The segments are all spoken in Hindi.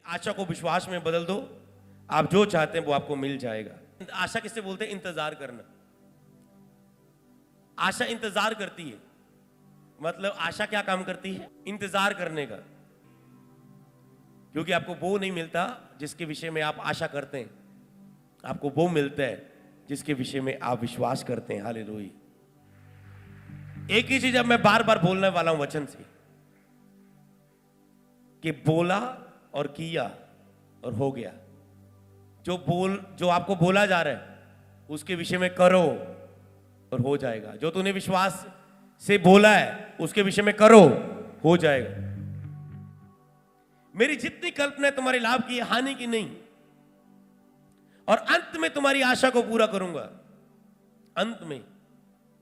आशा को विश्वास में बदल दो, आप जो चाहते हैं वो आपको मिल जाएगा। आशा किससे बोलते हैं? इंतजार करना। आशा इंतजार करती है। मतलब आशा क्या काम करती है? इंतजार करने का। क्योंकि आपको वो नहीं मिलता जिसके विषय में आप आशा करते हैं, आपको वो मिलता है जिसके विषय में आप विश्वास करते हैं। हालेलुया। एक ही चीज अब मैं बार बार बोलने वाला हूं वचन से, कि बोला और किया और हो गया। जो आपको बोला जा रहा है उसके विषय में करो और हो जाएगा। जो तूने विश्वास से बोला है उसके विषय में करो, हो जाएगा। मेरी जितनी कल्पना है तुम्हारे लाभ की, हानि की नहीं, और अंत में तुम्हारी आशा को पूरा करूंगा। अंत में,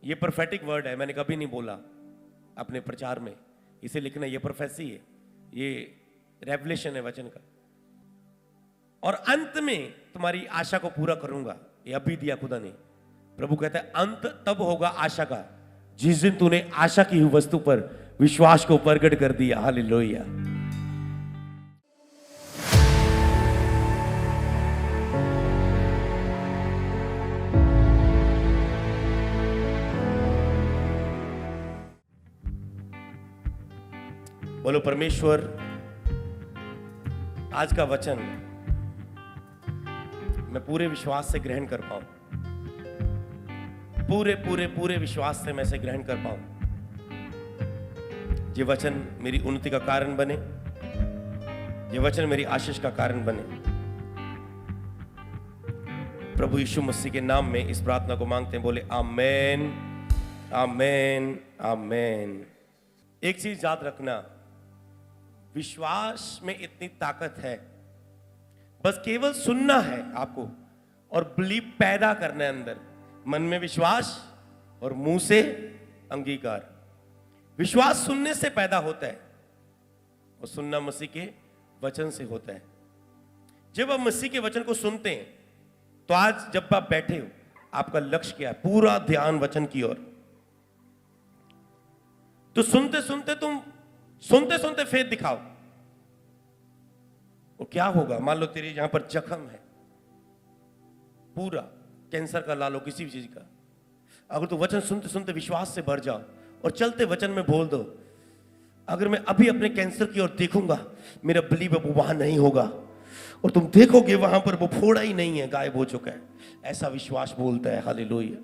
यह प्रोफेटिक वर्ड है, मैंने कभी नहीं बोला अपने प्रचार में, इसे लिखना, यह प्रोफेसी है, ये रेवलेशन है वचन का। और अंत में तुम्हारी आशा को पूरा करूंगा, ये अभी दिया खुदा ने। प्रभु कहता है अंत तब होगा आशा का जिस दिन तूने आशा की हुई वस्तु पर विश्वास को प्रकट कर दिया। हालेलुया। बोलो परमेश्वर, आज का वचन मैं पूरे विश्वास से ग्रहण कर पाऊं, पूरे पूरे पूरे विश्वास से मैं इसे ग्रहण कर पाऊं। ये वचन मेरी उन्नति का कारण बने, ये वचन मेरी आशीष का कारण बने। प्रभु यीशु मसीह के नाम में इस प्रार्थना को मांगते हैं। बोले आमेन, आमेन, आमेन। एक चीज याद रखना, विश्वास में इतनी ताकत है, बस केवल सुनना है आपको और बिलीव पैदा करना है अंदर। मन में विश्वास और मुंह से अंगीकार। विश्वास सुनने से पैदा होता है और सुनना मसीह के वचन से होता है। जब आप मसीह के वचन को सुनते हैं, तो आज जब आप बैठे हो, आपका लक्ष्य क्या है? पूरा ध्यान वचन की ओर। तो सुनते सुनते फेथ दिखाओ। वो क्या होगा? मान लो तेरे यहां पर जख्म है, पूरा कैंसर का, ला लो किसी भी चीज का, अगर तू वचन सुनते सुनते विश्वास से भर जाओ और चलते वचन में बोल दो, अगर मैं अभी अपने कैंसर की ओर देखूंगा, मेरा बिलीव अब वहां नहीं होगा, और तुम देखोगे वहां पर वो फोड़ा ही नहीं है, गायब हो चुका है। ऐसा विश्वास बोलता है। हालेलुया।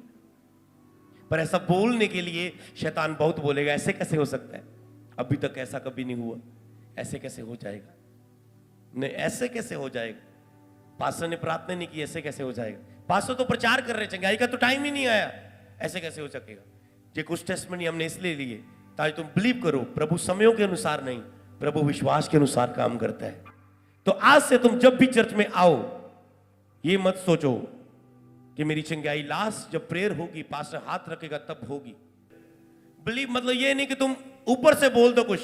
पर ऐसा बोलने के लिए शैतान बहुत बोलेगा, ऐसे कैसे हो सकता है, अभी तक ऐसा कभी नहीं हुआ, ऐसे कैसे हो जाएगा, नहीं ऐसे कैसे हो जाएगा, पास्टर ने प्रार्थना नहीं की, ऐसे कैसे हो जाएगा, पास्टर तो प्रचार कर रहे, चंगाई का तो टाइम ही नहीं आया, ऐसे कैसे हो सकेगा। ये कुछ टेस्टमनी हमने इसलिए लिए ताकि तुम बिलीव करो। प्रभु समयों के अनुसार नहीं, प्रभु विश्वास के अनुसार काम करता है। तो आज से तुम जब भी चर्च में आओ, ये मत सोचो कि मेरी चंगाई लास्ट जब प्रेयर होगी, पास्टर हाथ रखेगा तब होगी। बिलीव मतलब ये नहीं कि तुम ऊपर से बोल दो कुछ,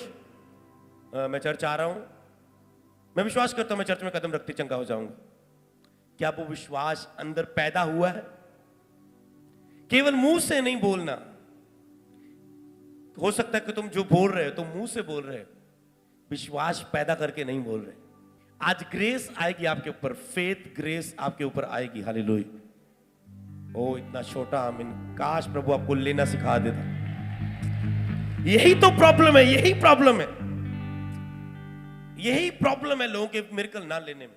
मैं चर्च आ रहा हूं, मैं विश्वास करता हूं मैं चर्च में कदम रखते चंगा हो जाऊंगा। क्या वो विश्वास अंदर पैदा हुआ है? केवल मुंह से नहीं बोलना। हो सकता है कि तुम जो बोल रहे हो तुम मुंह से बोल रहे हो, विश्वास पैदा करके नहीं बोल रहे। आज ग्रेस आएगी आपके ऊपर, फेथ ग्रेस आपके ऊपर आएगी। हालेलुया। ओ इतना छोटा आमीन, काश प्रभु आपको लेना सिखा देता। यही तो प्रॉब्लम है, यही प्रॉब्लम है, यही प्रॉब्लम है लोगों के मिरेकल ना लेने में।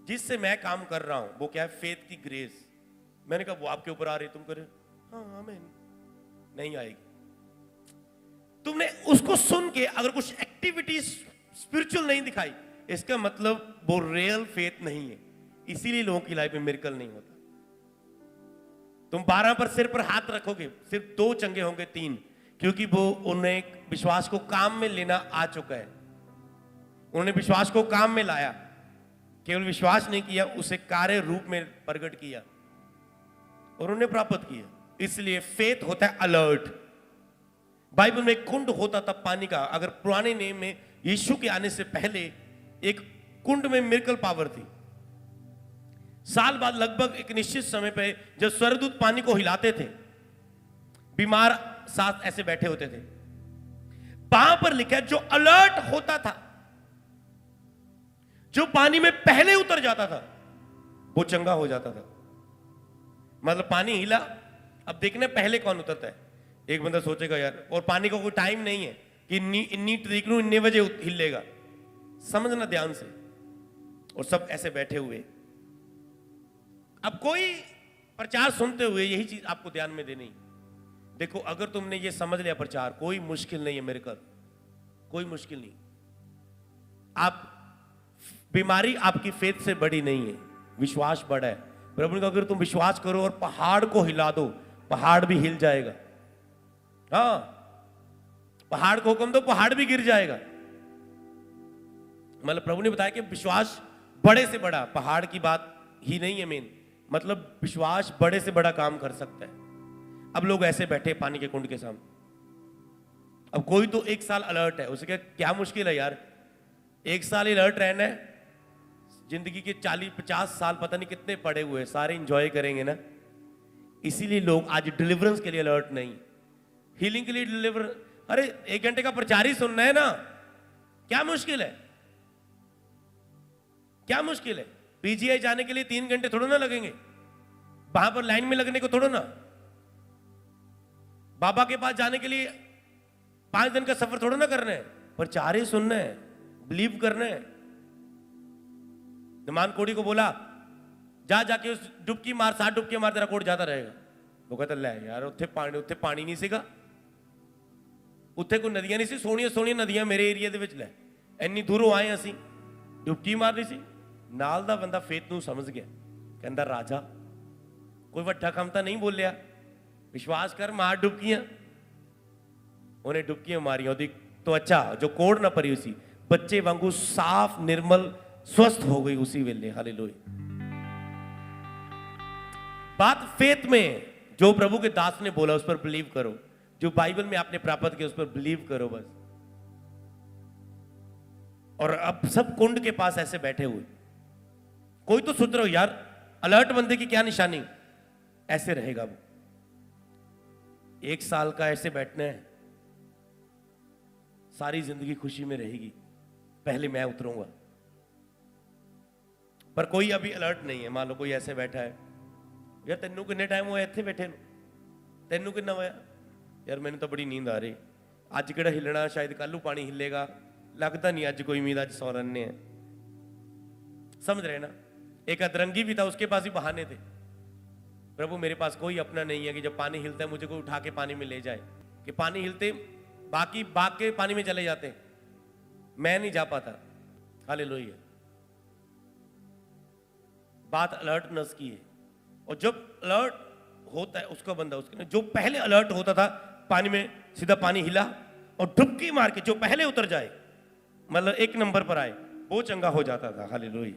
जिससे मैं काम कर रहा हूं वो क्या है? फेथ की ग्रेस। मैंने कहा वो आपके ऊपर आ रही, तुम करे हाँ आमीन, नहीं आएगी। तुमने उसको सुन के अगर कुछ एक्टिविटी स्पिरिचुअल नहीं दिखाई, इसका मतलब वो रियल फेथ नहीं है। इसीलिए लोगों की लाइफ में मिरेकल नहीं होता। तुम 12 पर सिर पर हाथ रखोगे, सिर्फ 2 चंगे होंगे, 3, क्योंकि वो उन्हें विश्वास को काम में लेना आ चुका है। उन्होंने विश्वास को काम में लाया, केवल विश्वास नहीं किया, उसे कार्य रूप में प्रकट किया और उन्हें प्राप्त किया। इसलिए फेथ होता है अलर्ट। बाइबल में एक कुंड होता था पानी का। अगर पुराने नियम में यीशु के आने से पहले एक कुंड में मिरेकल पावर थी। साल बाद लगभग एक निश्चित समय पे जब स्वर्गदूत पानी को हिलाते थे, बीमार साथ ऐसे बैठे होते थे। वहां पर लिखा है जो अलर्ट होता था जो पानी में पहले उतर जाता था वो चंगा हो जाता था। मतलब पानी हिला, अब देखना पहले कौन उतरता है। एक बंदा सोचेगा यार, और पानी का कोई टाइम नहीं है कि इन्नी तारीख को इतने बजे हिलेगा। समझना ध्यान से। और सब ऐसे बैठे हुए। अब कोई प्रचार सुनते हुए यही चीज आपको ध्यान में देनी। देखो, अगर तुमने ये समझ लिया प्रचार कोई मुश्किल नहीं है, मेरे कर कोई मुश्किल नहीं। आप बीमारी आपकी फेथ से बड़ी नहीं है, विश्वास बड़ा है। प्रभु ने कहा अगर तुम विश्वास करो और पहाड़ को हिला दो, पहाड़ भी हिल जाएगा। हाँ, पहाड़ को हुक्म दो, पहाड़ भी गिर जाएगा। मतलब प्रभु ने बताया कि विश्वास बड़े से बड़ा, पहाड़ की बात ही नहीं है मेन, मतलब विश्वास बड़े से बड़ा काम कर सकता है। अब लोग ऐसे बैठे पानी के कुंड के सामने। अब कोई तो एक साल अलर्ट है, उसे क्या मुश्किल है यार, एक साल अलर्ट रहना है। जिंदगी के 40-50 साल पता नहीं कितने पड़े हुए हैं, सारे इंजॉय करेंगे ना। इसीलिए लोग आज डिलीवरेंस के लिए अलर्ट नहीं, हीलिंग के लिए डिलीवर। अरे 1 घंटे का प्रचार ही सुनना है ना, क्या मुश्किल है, क्या मुश्किल है। पीजीआई जाने के लिए 3 घंटे थोड़ा ना लगेंगे, वहां पर लाइन में लगने को थोड़ा ना। बाबा के पास जाने के लिए 5 दिन का सफर थोड़ा ना करना है, प्रचार ही सुनना है, बिलीव करना है। निमान कोड़ी को बोला जाके उस डुबकी मार, 7 डुबकी मार, तेरा कोट जाता रहेगा। वो कहता ले यार, उत्थे पानी नहीं सीगा, उत्थे कोई नदियां नहीं सी, सोहणियां नदियां मेरे एरिया दे विच ले, इन्नी दूरों आए असीं, डुबकी मारनी सी। नाल दा बंदा फेत नूं समझ गया, कहंदा राजा कोई वड्डा काम तां नहीं बोलिया, विश्वास कर, मार डुबकियां। उन्हें डुबकियां मारियां, ओदी तो अच्छा जो कोड़ ना परी उसी बच्चे वांगू साफ निर्मल स्वस्थ हो गई उसी वेले। हालेलुया। बात फेथ में, जो प्रभु के दास ने बोला उस पर बिलीव करो, जो बाइबल में आपने प्राप्त किया उस पर बिलीव करो बस। और अब सब कुंड के पास ऐसे बैठे हुए, कोई तो सोच रहा हो यार अलर्ट बंदे की क्या निशानी, ऐसे रहेगा वो 1 साल का ऐसे बैठना है, सारी जिंदगी खुशी में रहेगी, पहले मैं उतरूंगा। पर कोई अभी अलर्ट नहीं है। मान लो कोई ऐसे बैठा है, यार तेनू किन्ने टाइम होया इत्थे बैठे नु, तेनू किन्ना होया, यार मैंने तो बड़ी नींद आ रही, अज किहड़ा हिलना, शायद कल पानी हिलेगा, लगता नहीं अज कोई उम्मीद, अज सौ रन है। समझ रहे ना। एक अदरंगी भी था, उसके पास भी बहाने थे, प्रभु मेरे पास कोई अपना नहीं है कि जब पानी हिलता है मुझे कोई उठा के पानी में ले जाए, कि पानी हिलते बाकी भाग के पानी में चले जाते, मैं नहीं जा पाता। हालेलुया। बात अलर्टनेस की है। और जब अलर्ट होता है उसका बंदा, उसके जो पहले अलर्ट होता था पानी में, सीधा पानी हिला और डुबकी मार के जो पहले उतर जाए, मतलब 1 नंबर पर आए, वो चंगा हो जाता था। हालेलुया।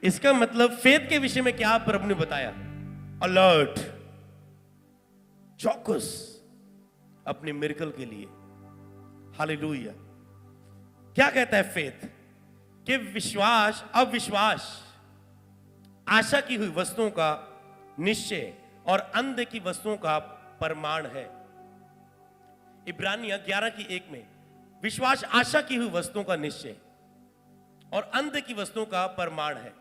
इसका मतलब फेथ के विषय में क्या प्रभु ने बताया, अलर्ट, चौकस अपने मिरेकल के लिए। हालेलुया। क्या कहता है फेथ, कि विश्वास, अविश्वास आशा की हुई वस्तुओं का निश्चय और अंध की वस्तुओं का प्रमाण है। इब्रानिया 11:1 में विश्वास आशा की हुई वस्तुओं का निश्चय और अंध की वस्तुओं का प्रमाण है।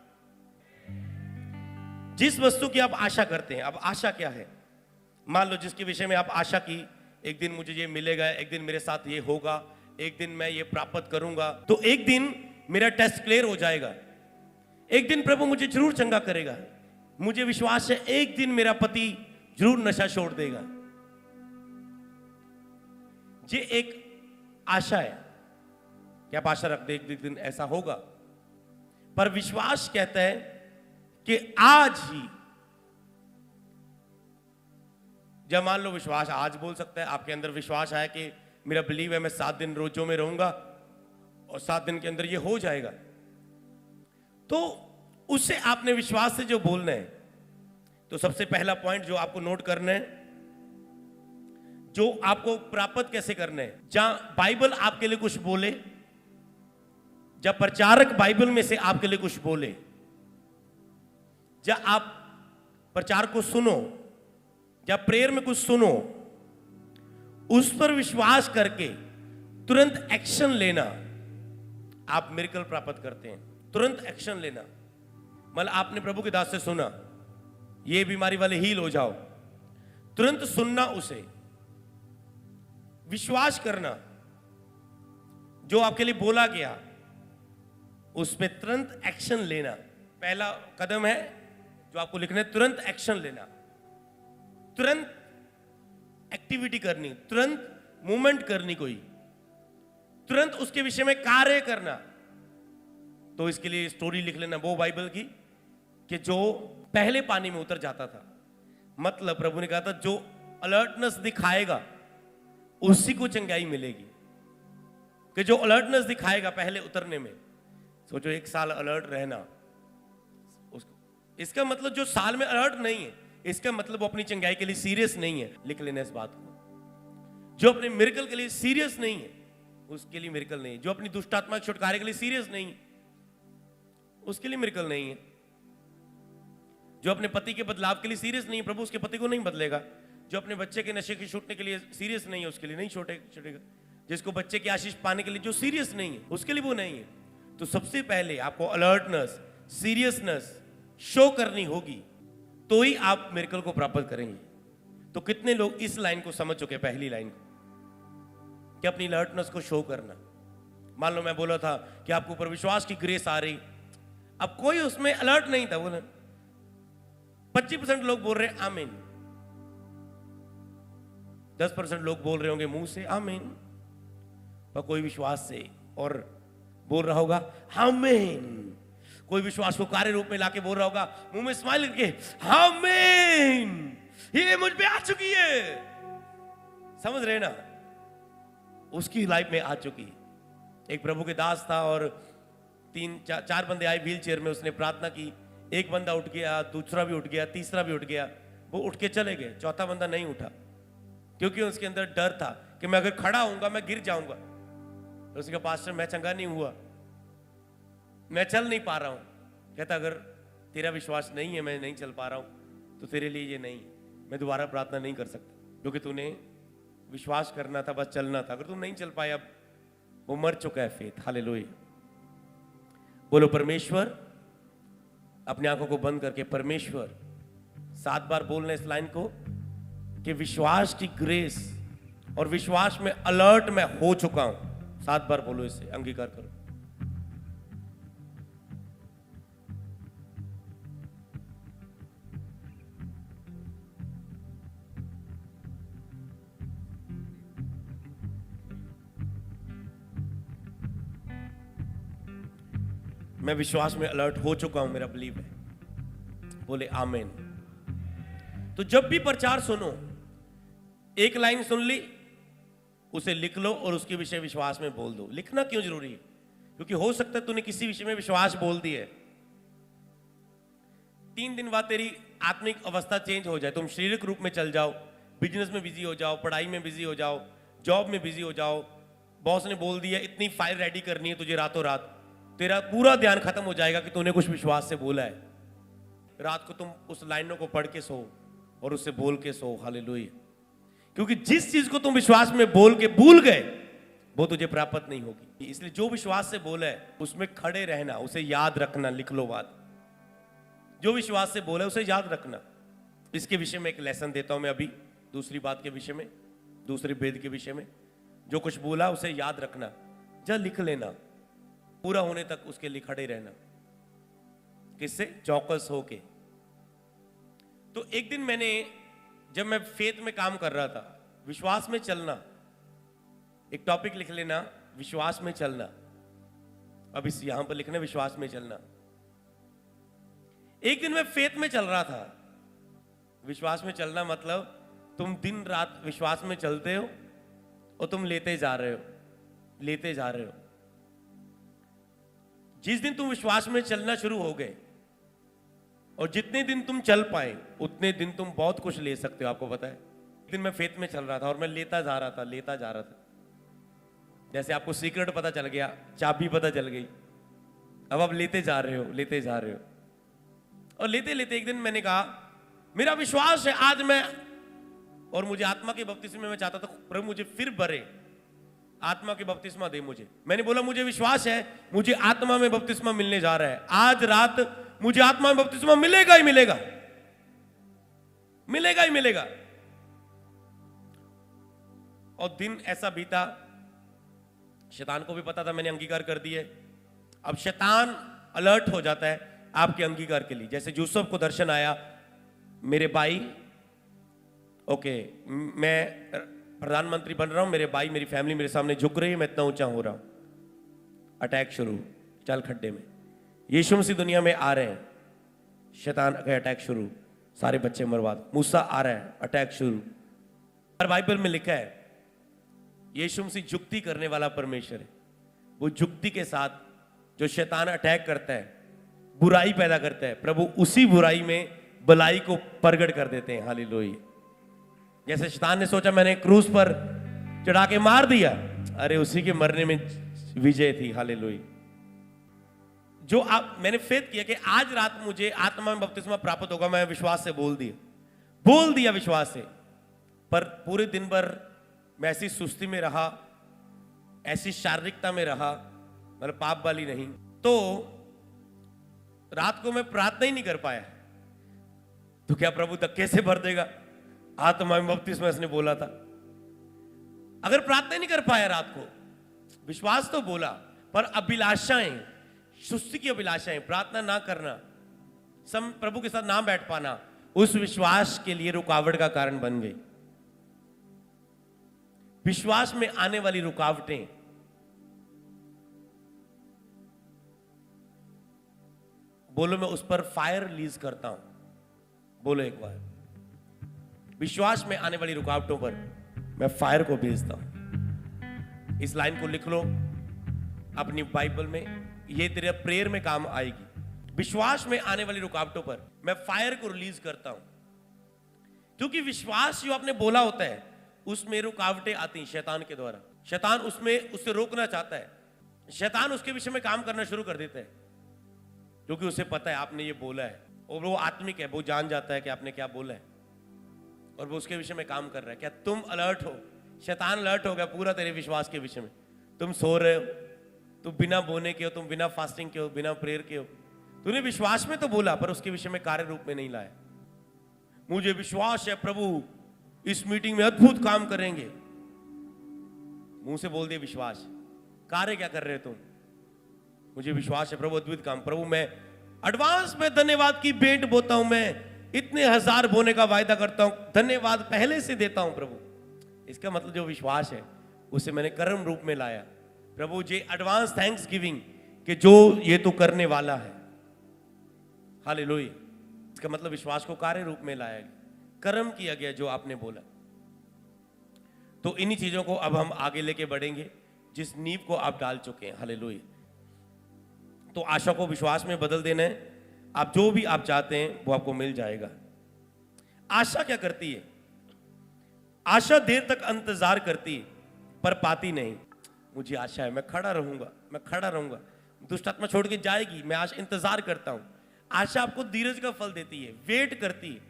जिस वस्तु की आप आशा करते हैं, अब आशा क्या है, मान लो जिसके विषय में आप आशा की, एक दिन मुझे ये मिलेगा, एक दिन मेरे साथ ये होगा, एक दिन मैं ये प्राप्त करूंगा, तो एक दिन मेरा टेस्ट क्लियर हो जाएगा, एक दिन प्रभु मुझे जरूर चंगा करेगा, मुझे विश्वास है एक दिन मेरा पति जरूर नशा छोड़ देगा। ये एक आशा है कि आप आशा रख दे एक दिन ऐसा होगा। पर विश्वास कहता है कि आज ही, जब मान लो विश्वास आज बोल सकता है, आपके अंदर विश्वास आया कि मेरा बिलीव है मैं 7 दिन रोजों में रहूंगा और 7 दिन के अंदर ये हो जाएगा, तो उससे आपने विश्वास से जो बोलना है, तो सबसे पहला पॉइंट जो आपको नोट करना है, जो आपको प्राप्त कैसे करना है, जहां बाइबल आपके लिए कुछ बोले, जब प्रचारक बाइबल में से आपके लिए कुछ बोले, जब आप प्रचार को सुनो, जब प्रेयर में कुछ सुनो, उस पर विश्वास करके तुरंत एक्शन लेना आप मिरेकल प्राप्त करते हैं। तुरंत एक्शन लेना, मतलब आपने प्रभु के दास से सुना ये बीमारी वाले हील हो जाओ, तुरंत सुनना, उसे विश्वास करना, जो आपके लिए बोला गया उस पर तुरंत एक्शन लेना। पहला कदम है जो आपको लिखना है, तुरंत एक्शन लेना, तुरंत एक्टिविटी करनी, तुरंत मूवमेंट करनी, कोई तुरंत उसके विषय में कार्य करना। तो इसके लिए स्टोरी लिख लेना वो बाइबल की कि जो पहले पानी में उतर जाता था, मतलब प्रभु ने कहा था जो अलर्टनेस दिखाएगा उसी को चंगाई मिलेगी, कि जो अलर्टनेस दिखाएगा पहले उतरने में। सोचो 1 साल अलर्ट रहना, उसको, इसका मतलब जो साल में अलर्ट नहीं है, इसका मतलब वो अपनी चंगाई के लिए सीरियस नहीं है। लिख लेना इस बात को। जो अपने मिरेकल के लिए सीरियस नहीं है उसके लिए मिरेकल नहीं है। जो अपनी दुष्ट आत्मा के छुटकारे के लिए सीरियस नहीं है उसके लिए मिरेकल नहीं है। जो अपने पति के बदलाव के लिए सीरियस नहीं है, प्रभु उसके पति को नहीं बदलेगा। जो अपने बच्चे के नशे के छूटने के लिए सीरियस नहीं है उसके लिए नहीं छूटेगा। जिसको बच्चे की आशीष पाने के लिए जो सीरियस नहीं है उसके लिए वो नहीं है। तो सबसे पहले आपको अलर्टनेस, सीरियसनेस शो करनी होगी, तो ही आप मिरेकल को प्राप्त करेंगे। तो कितने लोग इस लाइन को समझ चुके हैं, पहली लाइन को, कि अपनी अलर्टनेस को शो करना। मान लो मैं बोला था कि आपके ऊपर विश्वास की ग्रेस आ रही, अब कोई उसमें अलर्ट नहीं था, बोला 25% लोग बोल रहे हैं आमीन, 10% लोग बोल रहे होंगे मुंह से आमीन, पर कोई विश्वास से और बोल रहा होगा आमीन। कोई विश्वास को कार्य रूप में लाके बोल रहा होगा, मुंह में स्माइल करके आमीन, ये मुझ पे आ चुकी है। समझ रहे ना, उसकी लाइफ में आ चुकी। एक प्रभु के दास था और 3-4 बंदे आए व्हील चेयर में, उसने प्रार्थना की, एक बंदा उठ गया, दूसरा भी उठ गया, तीसरा भी उठ गया, वो उठ के चले गए, चौथा बंदा नहीं उठा, क्योंकि उसके अंदर डर था कि मैं अगर खड़ा होऊंगा मैं गिर जाऊंगा। तो उसने कहा पास्टर मैं चंगा नहीं हुआ, मैं चल नहीं पा रहा हूं। कहता अगर तेरा विश्वास नहीं है, मैं नहीं चल पा रहा हूं, तो तेरे लिए ये नहीं, मैं दोबारा प्रार्थना नहीं कर सकता, क्योंकि तूने विश्वास करना था, बस चलना था। अगर तू नहीं चल पाया, अब वो मर चुका है फेथ। हालेलुया। बोलो परमेश्वर, अपनी आंखों को बंद करके परमेश्वर 7 बार बोलना इस लाइन को कि विश्वास की ग्रेस और विश्वास में अलर्ट मैं हो चुका हूं। 7 बार बोलो, इसे अंगीकार करो। मैं विश्वास में अलर्ट हो चुका हूं, मेरा बिलीव है। बोले आमीन। तो जब भी प्रचार सुनो, एक लाइन सुन ली, उसे लिख लो और उसके विषय विश्वास में बोल दो। लिखना क्यों जरूरी है? क्योंकि हो सकता है तूने किसी विषय में विश्वास बोल दी है, 3 दिन बाद तेरी आत्मिक अवस्था चेंज हो जाए, तुम शारीरिक रूप में चल जाओ, बिजनेस में बिजी हो जाओ, पढ़ाई में बिजी हो जाओ, जॉब में बिजी हो जाओ, बॉस ने बोल दिया इतनी फाइल रेडी करनी है तुझे रातों रात, तेरा पूरा ध्यान खत्म हो जाएगा कि तूने कुछ विश्वास से बोला है। रात को तुम उस लाइनों को पढ़ के सो और उससे बोल के सो। हालेलुया। क्योंकि जिस चीज को तुम विश्वास में बोल के भूल गए वो तुझे प्राप्त नहीं होगी। इसलिए जो विश्वास से बोला है उसमें खड़े रहना, उसे याद रखना। लिख लो बात, जो विश्वास से बोला है उसे याद रखना। इसके विषय में एक लेसन देता हूं मैं अभी, दूसरी बात के विषय में, दूसरे वेद के विषय में। जो कुछ बोला उसे याद रखना, जा लिख लेना, पूरा होने तक उसके लिए खड़े रहना। किससे? चौकस होके। तो एक दिन मैंने, जब मैं फेथ में काम कर रहा था, विश्वास में चलना, एक टॉपिक लिख लेना, विश्वास में चलना। अब इस यहां पर लिखना विश्वास में चलना। एक दिन मैं फेथ में चल रहा था। विश्वास में चलना मतलब तुम दिन रात विश्वास में चलते हो और तुम लेते जा रहे हो, लेते जा रहे हो। जिस दिन तुम विश्वास में चलना शुरू हो गए और जितने दिन तुम चल पाए उतने दिन तुम बहुत कुछ ले सकते हो। आपको पता है, एक दिन मैं फेथ में चल रहा था और मैं लेता जा रहा था, लेता जा रहा था। जैसे आपको सीक्रेट पता चल गया, चाबी पता चल गई, अब आप लेते जा रहे हो, लेते जा रहे हो। और लेते लेते एक दिन मैंने कहा मेरा विश्वास है आज मैं, और मुझे आत्मा के बपतिस्मे में मैं चाहता था प्रभु मुझे फिर भरे, आत्मा के बपतिस्मा दे मुझे। मैंने बोला मुझे विश्वास है मुझे आत्मा में बपतिस्मा मिलने जा रहा है, आज रात मुझे आत्मा में बपतिस्मा मिलेगा ही मिलेगा, मिलेगा ही मिलेगा। और दिन ऐसा बीता, शैतान को भी पता था मैंने अंगीकार कर दिया। अब शैतान अलर्ट हो जाता है आपके अंगीकार के लिए। जैसे यूसुफ को दर्शन आया, मेरे भाई, ओके मैं प्रधानमंत्री बन रहा हूं, मेरे भाई मेरी फैमिली मेरे सामने झुक रही है, मैं इतना ऊंचा हो रहा हूं। अटैक शुरू, चल खड्डे में। यीशु मसीह दुनिया में आ रहे हैं, शैतान का अटैक शुरू, सारे बच्चे बर्बाद। मूसा आ रहा है, अटैक शुरू। और बाइबल में लिखा है यीशु मसीह जुक्ति करने वाला परमेश्वर है। वो जुक्ति के साथ जो शैतान अटैक करता है, बुराई पैदा करता है, प्रभु उसी बुराई में भलाई को प्रगट कर देते हैं। हालेलुया। जैसे शैतान ने सोचा मैंने क्रूस पर चढ़ा के मार दिया, अरे उसी के मरने में विजय थी। हालेलुया। जो आप मैंने फेथ किया कि आज रात मुझे आत्मा में बपतिस्मा प्राप्त होगा, मैं विश्वास से बोल दिया विश्वास से। पर पूरे दिन भर मैं ऐसी सुस्ती में रहा, ऐसी शारीरिकता में रहा, मतलब पाप वाली नहीं, तो रात को मैं प्रार्थना ही नहीं कर पाया। तो क्या प्रभु धक्के से भर देगा? आत्मा में बपतिस्मा इसने बोला था। अगर प्रार्थना नहीं कर पाया रात को, विश्वास तो बोला पर अभिलाषाएं, सुस्ती की अभिलाषाएं, प्रार्थना ना करना, प्रभु के साथ ना बैठ पाना, उस विश्वास के लिए रुकावट का कारण बन गई। विश्वास में आने वाली रुकावटें, बोलो मैं उस पर फायर रिलीज करता हूं। बोलो एक बार, विश्वास में आने वाली रुकावटों पर मैं फायर को भेजता हूं। इस लाइन को लिख लो अपनी बाइबल में, ये तेरे प्रेयर में काम आएगी। विश्वास में आने वाली रुकावटों पर मैं फायर को रिलीज करता हूं, क्योंकि विश्वास जो आपने बोला होता है उसमें रुकावटें आती हैं शैतान के द्वारा। शैतान उससे रोकना चाहता है, शैतान उसके विषय में काम करना शुरू कर देता है, क्योंकि उसे पता है आपने ये बोला है, और वो आत्मिक है, वो जान जाता है कि आपने क्या बोला है, और वो उसके विषय में काम कर रहा है। क्या तुम अलर्ट हो? शैतान अलर्ट हो गया पूरा तेरे विश्वास के विषय में। तुम सो रहे हो, तुम बिना बोने के हो, तुम बिना फास्टिंग के हो, बिना प्रेयर के हो। तूने विश्वास में तो बोला पर उसके विषय में कार्य रूप में नहीं लाया। मुझे विश्वास है प्रभु इस मीटिंग में अद्भुत काम करेंगे, मुंह से बोल दिया विश्वास, कार्य क्या कर रहे हो तुम? मुझे विश्वास है प्रभु अद्भुत काम, प्रभु मैं एडवांस में धन्यवाद की भेंट बोता हूं, मैं इतने हजार बोने का वायदा करता हूं, धन्यवाद पहले से देता हूं प्रभु। इसका मतलब जो विश्वास है उसे मैंने कर्म रूप में लाया। प्रभु जी एडवांस थैंक्स गिविंग कि जो ये तो करने वाला है। हालेलुया। इसका मतलब विश्वास को कार्य रूप में लाया गया, कर्म किया गया जो आपने बोला। तो इन्हीं चीजों को अब हम आगे लेके बढ़ेंगे जिस नींव को आप डाल चुके हैं। हालेलुया। तो आशा को विश्वास में बदल देना है। आप जो भी आप चाहते हैं वो आपको मिल जाएगा। आशा क्या करती है? आशा देर तक इंतजार करती है पर पाती नहीं। मुझे आशा है, मैं खड़ा रहूंगा, दुष्ट आत्मा छोड़ के जाएगी, मैं आशा इंतजार करता हूं। आशा आपको धीरज का फल देती है, वेट करती है,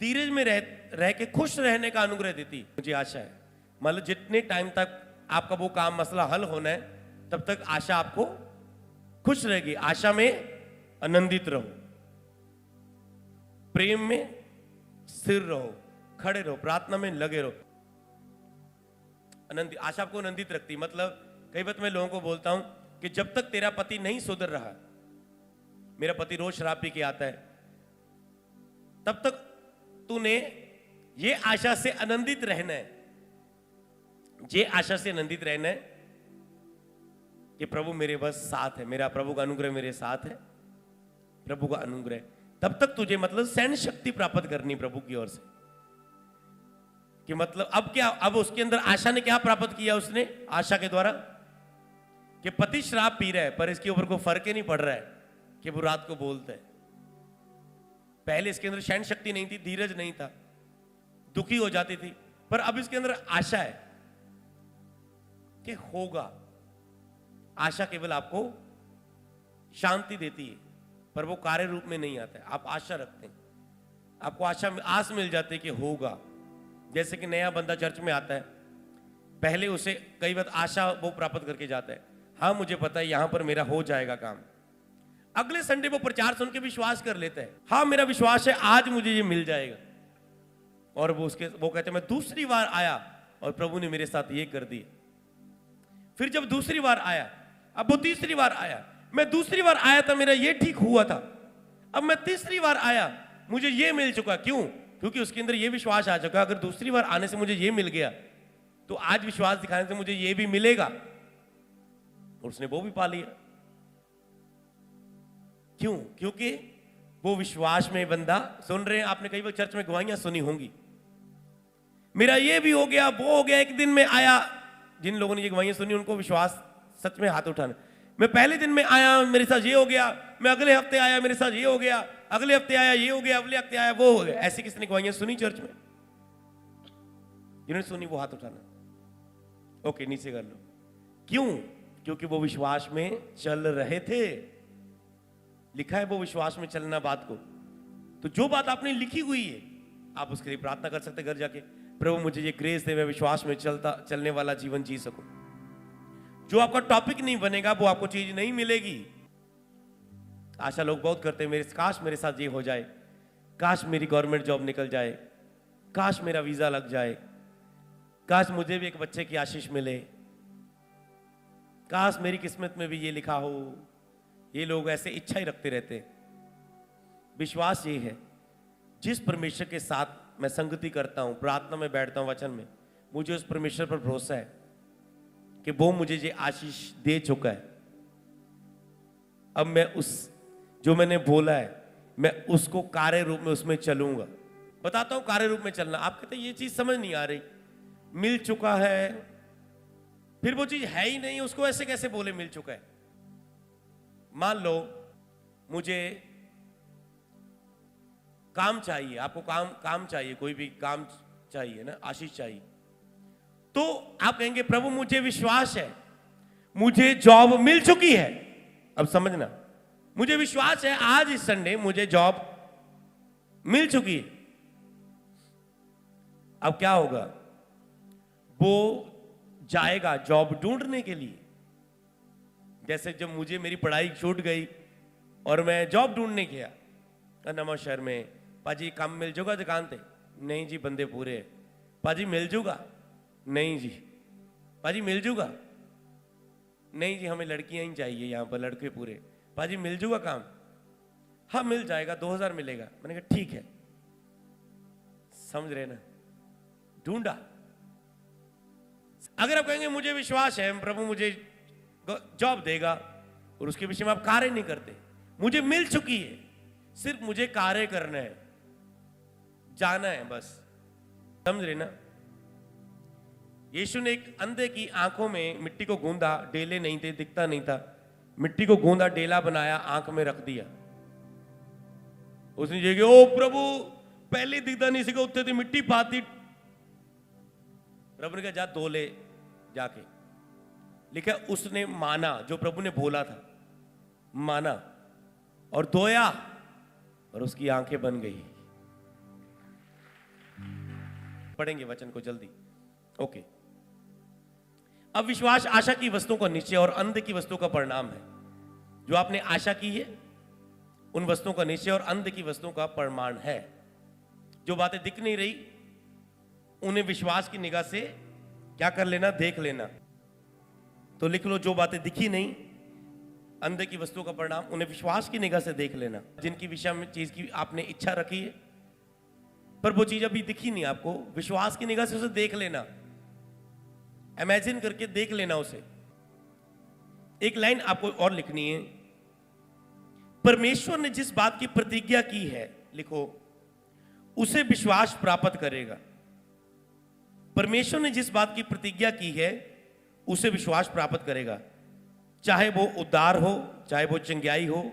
धीरज में रह के खुश रहने का अनुग्रह देती है। मुझे आशा है, मतलब जितने टाइम तक आपका वो काम मसला हल होना है तब तक आशा आपको खुश रहेगी। आशा में आनंदित रहो, प्रेम में स्थिर रहो, खड़े रहो, प्रार्थना में लगे रहो। आशा आपको आनंदित रखती। मतलब कई बार मैं लोगों को बोलता हूं कि जब तक तेरा पति नहीं सुधर रहा, मेरा पति रोज शराब पी के आता है, तब तक तूने ये आशा से आनंदित रहना है, ये आशा से आनंदित रहना है कि प्रभु मेरे बस साथ है, मेरा प्रभु का अनुग्रह मेरे साथ है, प्रभु का अनुग्रह। तब तक तुझे मतलब सहन शक्ति प्राप्त करनी प्रभु की ओर से। कि मतलब अब क्या, अब उसके अंदर आशा ने क्या प्राप्त किया? उसने आशा के द्वारा कि पति शराब पी रहा है पर इसके ऊपर कोई फर्क ही नहीं पड़ रहा है कि वो रात को बोलता है। पहले इसके अंदर सहन शक्ति नहीं थी, धीरज नहीं था, दुखी हो जाती थी, पर अब इसके अंदर आशा है कि होगा। आशा केवल आपको शांति देती है पर वो कार्य रूप में नहीं आता है। आप आशा रखते हैं, आपको आस मिल जाती है कि होगा। जैसे कि नया बंदा चर्च में आता है, पहले उसे कई बार आशा वो प्राप्त करके जाता है, हाँ मुझे पता है यहां पर मेरा हो जाएगा काम। अगले संडे वो प्रचार सुन के विश्वास कर लेता है, हाँ मेरा विश्वास है आज मुझे ये मिल जाएगा। और वो कहते हैं मैं दूसरी बार आया और प्रभु ने मेरे साथ ये कर दिया। फिर जब दूसरी बार आया, अब वो तीसरी बार आया, मैं दूसरी बार आया था मेरा ये ठीक हुआ था, अब मैं तीसरी बार आया मुझे ये मिल चुका। क्यों? क्योंकि उसके अंदर ये विश्वास आ चुका, अगर दूसरी बार आने से मुझे ये मिल गया तो आज विश्वास दिखाने से मुझे ये भी मिलेगा। और उसने वो भी पा लिया। क्यों? क्योंकि वो विश्वास में बंदा, सुन रहे हैं आपने कई बार चर्च में गवाहियां सुनी होंगी, मेरा ये भी हो गया वो हो गया, एक दिन में आया। जिन लोगों ने ये गवाहियां सुनी उनको विश्वास सच में हाथ उठाना, मैं पहले दिन में आया मेरे साथ ये हो गया, मैं अगले हफ्ते आया मेरे साथ ये हो गया, अगले हफ्ते आया ये हो गया, अगले हफ्ते आया वो हो गया। ऐसी किसने गवाहियां सुनी चर्च में? जिन्होंने सुनी वो हाथ उठाना। ओके, नीचे कर लो। क्यों? क्योंकि वो विश्वास में चल रहे थे। लिखा है वो विश्वास में चलना बात को। तो जो बात आपने लिखी हुई है आप उसके लिए प्रार्थना कर सकते घर जाके, प्रभु मुझे ये ग्रेस दे, मैं विश्वास में चलने वाला जीवन जी सकूं। जो आपका टॉपिक नहीं बनेगा वो आपको चीज नहीं मिलेगी। आशा लोग बहुत करते हैं, काश मेरे साथ ये हो जाए, काश मेरी गवर्नमेंट जॉब निकल जाए, काश मेरा वीजा लग जाए, काश मुझे भी एक बच्चे की आशीष मिले, काश मेरी किस्मत में भी ये लिखा हो। ये लोग ऐसे इच्छा ही रखते रहते हैं। विश्वास ये है, जिस परमेश्वर के साथ मैं संगति करता हूं, प्रार्थना में बैठता हूं, वचन में, मुझे उस परमेश्वर पर भरोसा है कि वो मुझे ये आशीष दे चुका है। अब मैं उस जो मैंने बोला है मैं उसको कार्य रूप में उसमें चलूंगा। बताता हूं कार्य रूप में चलना। आप कहते हैं ये चीज समझ नहीं आ रही, मिल चुका है फिर वो चीज है ही नहीं, उसको ऐसे कैसे बोले मिल चुका है? मान लो मुझे काम चाहिए, आपको काम चाहिए, कोई भी काम चाहिए ना, आशीष चाहिए, तो आप कहेंगे प्रभु मुझे विश्वास है मुझे जॉब मिल चुकी है। अब समझना, मुझे विश्वास है आज इस संडे मुझे जॉब मिल चुकी है। अब क्या होगा? वो जाएगा जॉब ढूंढने के लिए। जैसे जब मुझे मेरी पढ़ाई छूट गई और मैं जॉब ढूंढने गया नवा शहर में, पाजी काम मिल जाऊगा दुकान पे? नहीं जी बंदे पूरे है। पाजी मिल जाऊगा? नहीं जी। पाजी मिल जाऊगा? नहीं जी हमें लड़कियां ही चाहिए यहाँ पर, लड़के पूरे। पाजी मिल जाऊगा काम? हाँ मिल जाएगा, 2000 मिलेगा। मैंने कहा ठीक है। समझ रहे ना? ढूंढा। अगर आप कहेंगे मुझे विश्वास है प्रभु मुझे जॉब देगा और उसके विषय में आप कार्य नहीं करते, मुझे मिल चुकी है, सिर्फ मुझे कार्य करना है, जाना है बस। समझ रहे ना? यीशु ने एक अंधे की आंखों में मिट्टी को गूंदा, डेले नहीं थे, दिखता नहीं था, मिट्टी को गूंदा, डेला बनाया, आंख में रख दिया। उसने ये कि ओ प्रभु पहले दिखता नहीं सीखा, उत्ते थी मिट्टी पाती। प्रभु ने कहा जा धो ले जाके। लिखा उसने माना, जो प्रभु ने बोला था माना और धोया और उसकी आंखें बन गई। पढ़ेंगे वचन को जल्दी। ओके, अब विश्वास आशा की वस्तुओं का निश्चय और अंध की वस्तुओं का परिणाम है। जो आपने आशा की है उन वस्तुओं का निश्चय और अंध की वस्तुओं का परिमाण है। जो बातें दिख नहीं रही उन्हें विश्वास की निगाह से क्या कर लेना? देख लेना। तो लिख लो, जो बातें दिखी नहीं, अंधे की वस्तुओं का परिणाम, उन्हें विश्वास की निगाह से देख लेना। जिनकी विषय में चीज की आपने इच्छा रखी है पर वो चीज अभी दिखी नहीं आपको, विश्वास की निगाह से उसे देख लेना, इमेजिन करके देख लेना उसे। एक लाइन आपको और लिखनी है, परमेश्वर ने जिस बात की प्रतिज्ञा की है, लिखो, उसे विश्वास प्राप्त करेगा। परमेश्वर ने जिस बात की प्रतिज्ञा की है उसे विश्वास प्राप्त करेगा, चाहे वो उद्धार हो, चाहे वो चंगाई हो,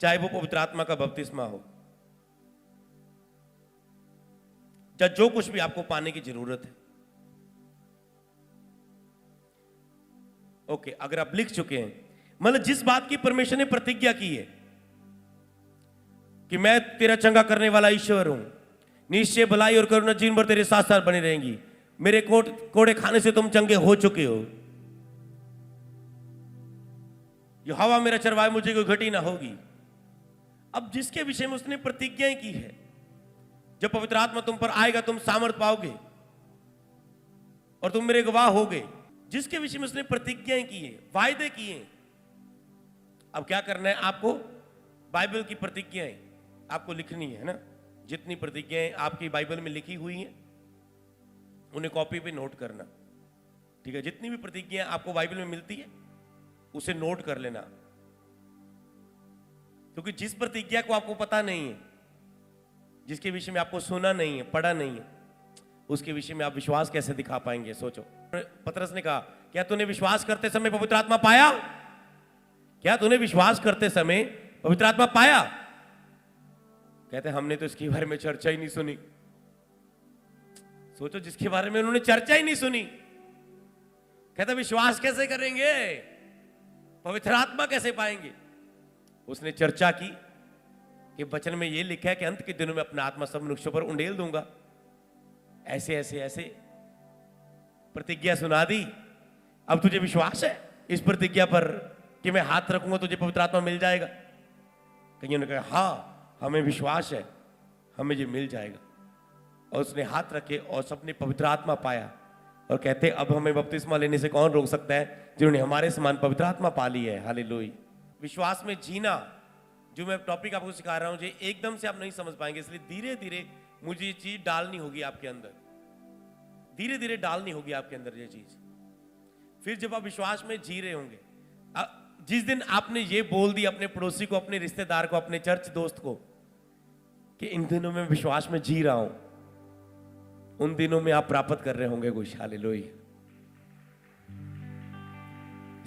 चाहे वो पवित्र आत्मा का बपतिस्मा हो, या जो कुछ भी आपको पाने की जरूरत है। ओके, अगर आप लिख चुके हैं, मतलब जिस बात की परमेश्वर ने प्रतिज्ञा की है कि मैं तेरा चंगा करने वाला ईश्वर हूं, निश्चय भलाई और करुणा जीवन भर तेरे साथ साथ बनी रहेंगी, मेरे कोड़े खाने से तुम चंगे हो चुके हो। यहोवा मेरा चरवाहा, मुझे कोई घटी ना होगी। अब जिसके विषय में उसने प्रतिज्ञाएं की है, जब पवित्र आत्मा तुम पर आएगा तुम सामर्थ पाओगे और तुम मेरे गवाह होगे। जिसके विषय में उसने प्रतिज्ञाएं की है, वायदे किए। अब क्या करना है आपको? बाइबल की प्रतिज्ञाएं आपको लिखनी है ना। जितनी प्रतिज्ञाएं आपकी बाइबल में लिखी हुई हैं उन्हें कॉपी पे नोट करना, ठीक है। जितनी भी प्रतिज्ञाएं आपको बाइबल में मिलती है उसे नोट कर लेना, क्योंकि जिस प्रतिज्ञा को आपको पता नहीं है, जिसके विषय में आपको सुना नहीं है, पढ़ा नहीं है, उसके विषय में आप विश्वास कैसे दिखा पाएंगे? सोचो। पतरस ने कहा, क्या तूने विश्वास करते समय पवित्र आत्मा पाया? क्या तूने विश्वास करते समय पवित्र आत्मा पाया? कहते हमने तो इसके बारे में चर्चा ही नहीं सुनी। सोचो, जिसके बारे में उन्होंने चर्चा ही नहीं सुनी, कहते विश्वास कैसे करेंगे, पवित्र आत्मा कैसे पाएंगे? उसने चर्चा की कि वचन में यह लिखा है कि अंत के दिनों में अपना आत्मा सब मनुष्यों पर उंडेल दूंगा। ऐसे ऐसे ऐसे प्रतिज्ञा सुना दी। अब तुझे विश्वास है इस प्रतिज्ञा पर कि मैं हाथ रखूंगा तुझे पवित्र आत्मा मिल जाएगा? कईयों ने कहा हाँ हमें विश्वास है, हमें ये मिल जाएगा। और उसने हाथ रखे और सबने पवित्र आत्मा पाया। और कहते अब हमें बपतिस्मा लेने से कौन रोक सकता है जिन्होंने हमारे समान पवित्र आत्मा पा ली है। हालेलुया। विश्वास में जीना, जो मैं टॉपिक आपको सिखा रहा हूं, जो एकदम से आप नहीं समझ पाएंगे, इसलिए धीरे धीरे मुझे ये चीज डालनी होगी आपके अंदर, धीरे धीरे डालनी होगी आपके अंदर ये चीज। फिर जब आप विश्वास में जी रहे होंगे, जिस दिन आपने ये बोल दिया अपने पड़ोसी को, अपने रिश्तेदार को, अपने चर्च दोस्त को कि इन दिनों में विश्वास में जी रहा हूं, उन दिनों में आप प्राप्त कर रहे होंगे कुछ। हालेलुया।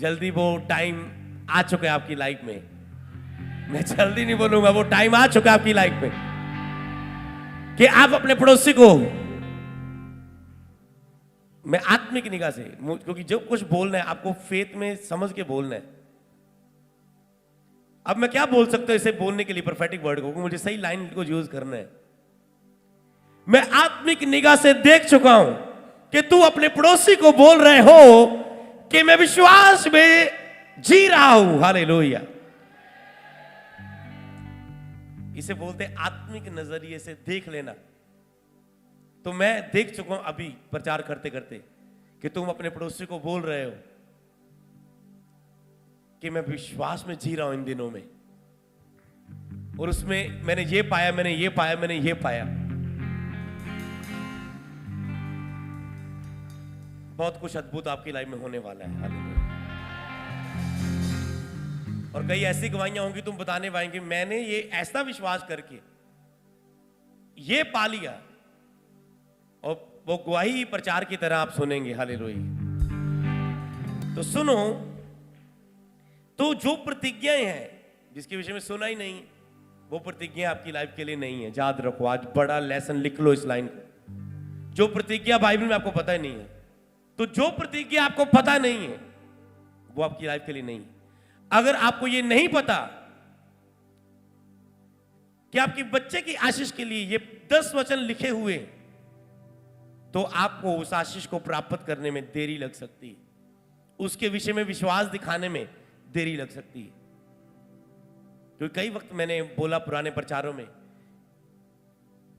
जल्दी वो टाइम आ चुका है आपकी लाइफ में। मैं जल्दी नहीं बोलूंगा, वो टाइम आ चुका है आपकी लाइफ में कि आप अपने पड़ोसी को, मैं आत्मिक निगाह से, क्योंकि जो कुछ बोलना है आपको फेथ में समझ के बोलना है। अब मैं क्या बोल सकता हूं इसे बोलने के लिए, प्रोफेटिक वर्ड को, मुझे सही लाइन को यूज करना है। मैं आत्मिक निगाह से देख चुका हूं कि तू अपने पड़ोसी को बोल रहे हो कि मैं विश्वास में जी रहा हूं। हालेलुया। इसे बोलते आत्मिक नजरिए से देख लेना। तो मैं देख चुका हूं अभी प्रचार करते करते कि तुम अपने पड़ोसी को बोल रहे हो कि मैं विश्वास में जी रहा हूं इन दिनों में, और उसमें मैंने ये पाया, मैंने ये पाया, मैंने ये पाया। बहुत कुछ अद्भुत आपकी लाइफ में होने वाला है। हालेलुया। और कई ऐसी गवाहियां होंगी तुम बताने पाएंगे मैंने ये ऐसा विश्वास करके ये पा लिया, और वो गवाही प्रचार की तरह आप सुनेंगे। हालेलुया। तो सुनो, तो जो प्रतिज्ञाएं हैं जिसके विषय में सुना ही नहीं, वो प्रतिज्ञा आपकी लाइफ के लिए नहीं है। याद रखो, आज बड़ा लेसन लिख लो इस लाइन को। जो प्रतिज्ञा बाइबल में आपको पता ही नहीं है, तो जो प्रतिज्ञा आपको पता नहीं है वो आपकी लाइफ के लिए नहीं है। अगर आपको ये नहीं पता कि आपके बच्चे की आशीष के लिए ये 10 वचन लिखे हुए, तो आपको उस आशीष को प्राप्त करने में देरी लग सकती है, उसके विषय में विश्वास दिखाने में देरी लग सकती है। क्योंकि कई वक्त मैंने बोला पुराने प्रचारों में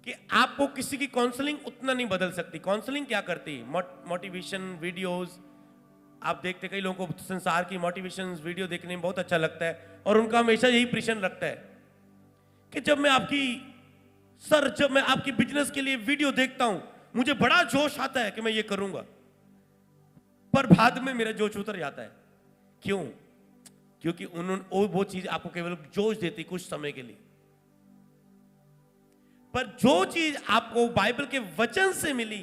कि आपको किसी की काउंसलिंग उतना नहीं बदल सकती। काउंसलिंग क्या करती है? मोटिवेशन वीडियोस आप देखते, कई लोगों को संसार की मोटिवेशन वीडियो देखने में बहुत अच्छा लगता है, और उनका हमेशा यही प्रश्न रखता है कि जब मैं आपकी बिजनेस के लिए वीडियो देखता हूं मुझे बड़ा जोश आता है कि मैं ये करूंगा, पर बाद में मेरा जोश उतर जाता है। क्यों? क्योंकि उन्होंने वो चीज आपको केवल जोश देती कुछ समय के लिए, पर जो चीज आपको बाइबल के वचन से मिली,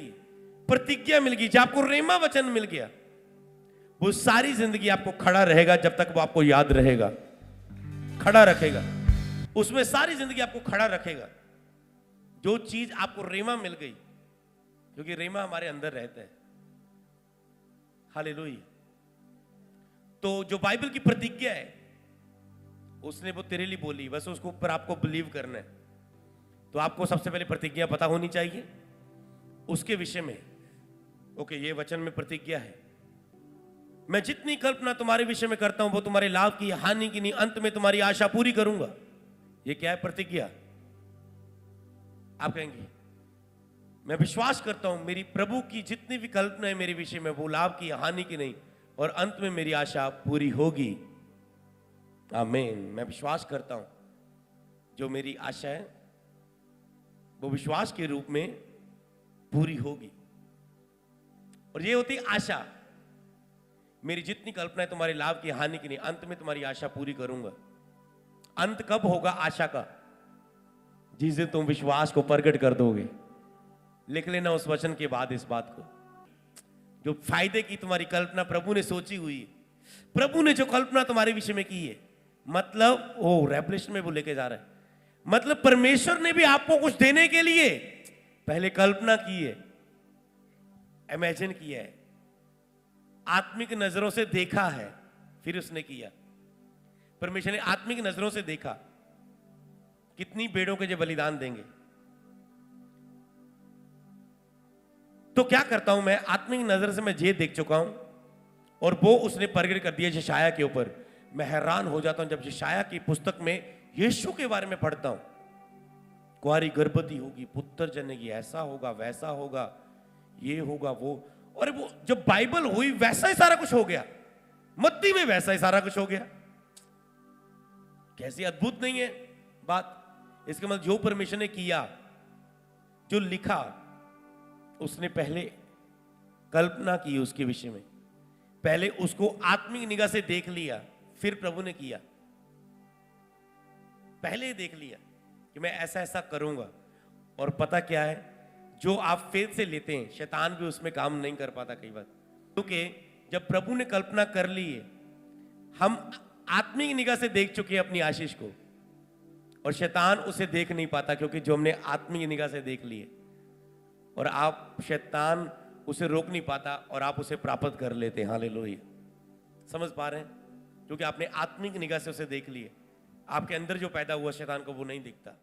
प्रतिज्ञा मिल गई, जब आपको रेमा वचन मिल गया, वो सारी जिंदगी आपको खड़ा रहेगा जब तक वो आपको याद रहेगा, खड़ा रखेगा। उसमें सारी जिंदगी आपको खड़ा रखेगा। जो चीज आपको रेमा मिल गई, क्योंकि रेमा हमारे अंदर रहता है। हालेलुया। तो जो बाइबल की प्रतिज्ञा है उसने वो तेरे लिए बोली, बस उसको ऊपर आपको बिलीव करना है। तो आपको सबसे पहले प्रतिज्ञा पता होनी चाहिए, उसके विषय में ओके, ये वचन में प्रतिज्ञा है, मैं जितनी कल्पना तुम्हारे विषय में करता हूं वो तुम्हारे लाभ की, हानि की नहीं, अंत में तुम्हारी आशा पूरी करूंगा। ये क्या है? प्रतिज्ञा। आप कहेंगे मैं विश्वास करता हूं मेरी प्रभु की जितनी भी कल्पना है मेरे विषय में वो लाभ की, हानि की नहीं, और अंत में मेरी आशा पूरी होगी। आमीन। मैं विश्वास करता हूं जो मेरी आशा है वो विश्वास के रूप में पूरी होगी। और ये होती आशा, मेरी जितनी कल्पना है तुम्हारे लाभ की, हानि की नहीं, अंत में तुम्हारी आशा पूरी करूंगा। अंत कब होगा आशा का? जिस दिन तुम विश्वास को प्रकट कर दोगे। लिख लेना उस वचन के बाद इस बात को, जो फायदे की तुम्हारी कल्पना प्रभु ने सोची हुई है, प्रभु ने जो कल्पना तुम्हारे विषय में की है, मतलब वो रेवलेशन में वो लेके जा रहा है, मतलब परमेश्वर ने भी आपको कुछ देने के लिए पहले कल्पना की है, इमेजिन किया है, आत्मिक नजरों से देखा है, फिर उसने किया। परमेश्वर ने आत्मिक नजरों से देखा कितनी भेड़ों के जो बलिदान देंगे। तो क्या करता हूं मैं, आत्मिक नजर से मैं ये देख चुका हूं और वो उसने प्रकट कर दिया यशायाह के ऊपर। मैं हैरान हो जाता हूं जब यशायाह की पुस्तक में यीशु के बारे में पढ़ता हूं। कुंवारी गर्भवती होगी, पुत्र जनेगी, ऐसा होगा, वैसा होगा, ये होगा, वो। और वो जब बाइबल हुई वैसा ही सारा कुछ हो गया, मत्ती में वैसा ही सारा कुछ हो गया। कैसी अद्भुत नहीं है बात? इसके मतलब जो परमेश्वर ने किया, जो लिखा, उसने पहले कल्पना की उसके विषय में, पहले उसको आत्मिक निगाह से देख लिया, फिर प्रभु ने किया। पहले देख लिया कि मैं ऐसा ऐसा करूंगा। और पता क्या है, जो आप फेथ से लेते हैं शैतान भी उसमें काम नहीं कर पाता कई बार, क्योंकि जब प्रभु ने कल्पना कर ली है, हम आत्मिक निगाह से देख चुके हैं अपनी आशीष को, और शैतान उसे देख नहीं पाता क्योंकि जो हमने आत्मिक निगाह से देख लिए, और आप शैतान उसे रोक नहीं पाता और आप उसे प्राप्त कर लेते हैं। हालेलुया। समझ पा रहे हैं? क्योंकि आपने आत्मिक निगाह से उसे देख लिए, आपके अंदर जो पैदा हुआ शैतान को वो नहीं दिखता।